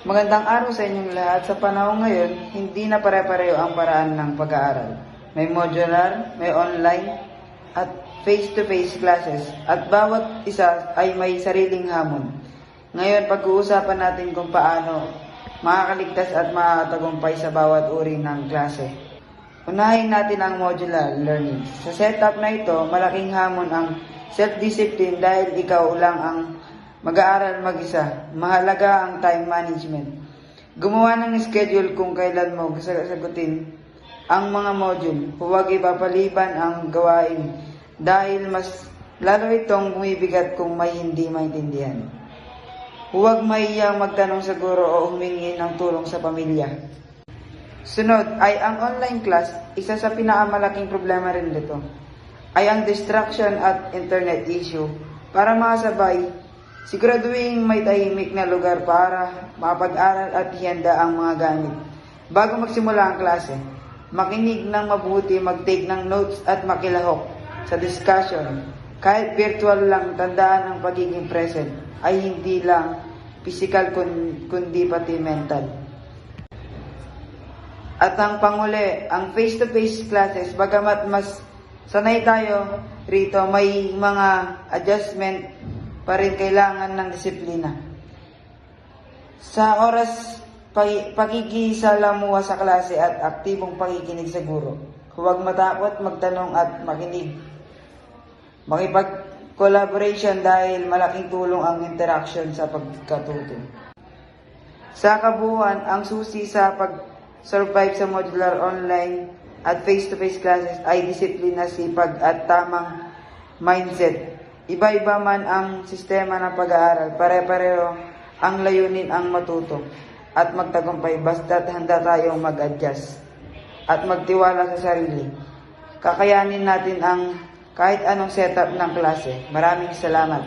Magandang araw sa inyong lahat. Sa panahon ngayon, hindi na pare-pareho ang paraan ng pag-aaral. May modular, may online, at face-to-face classes, at bawat isa ay may sariling hamon. Ngayon, pag-uusapan natin kung paano makakaligtas at makatagumpay sa bawat uri ng klase. Unahin natin ang modular learning. Sa setup na ito, malaking hamon ang self-discipline dahil ikaw lang ang mag-aaral mag-isa. Mahalaga ang time management. Gumawa ng schedule kung kailan mo sagutin ang mga module. Huwag ipapaliban ang gawain dahil mas lalo itong bumibigat kung may hindi maintindihan. Huwag mahiyang magtanong sa guro o humingi ng tulong sa pamilya. Sunod ay ang online class. Isa sa pinakamalaking problema rin dito ay ang distraction at internet issue. Para makasabay, siguraduhin may tahimik na lugar para mapag-aral at ihanda ang mga gamit. Bago magsimula ang klase, makinig ng mabuti, mag-take ng notes at makilahok sa discussion. Kahit virtual lang, tandaan ang pagiging present ay hindi lang physical kundi pati mental. At ang panghuli, ang face-to-face classes, bagamat mas sanay tayo rito, may mga adjustment pa rin kailangan ng disiplina. Sa oras pakikisalamuha sa klase at aktibong pakikinig sa guro. Huwag matakot magtanong at makinig. Makipag-collaboration dahil malaking tulong ang interaction sa pagkatuto. Sa kabuuan, ang susi sa pag-survive sa modular online at face-to-face classes ay disiplina, sipag at tamang mindset. Iba-iba man ang sistema ng pag-aaral, pare-pareho ang layunin ang matuto at magtagumpay basta't handa tayong mag-adjust at magtiwala sa sarili. Kakayanin natin ang kahit anong setup ng klase. Maraming salamat.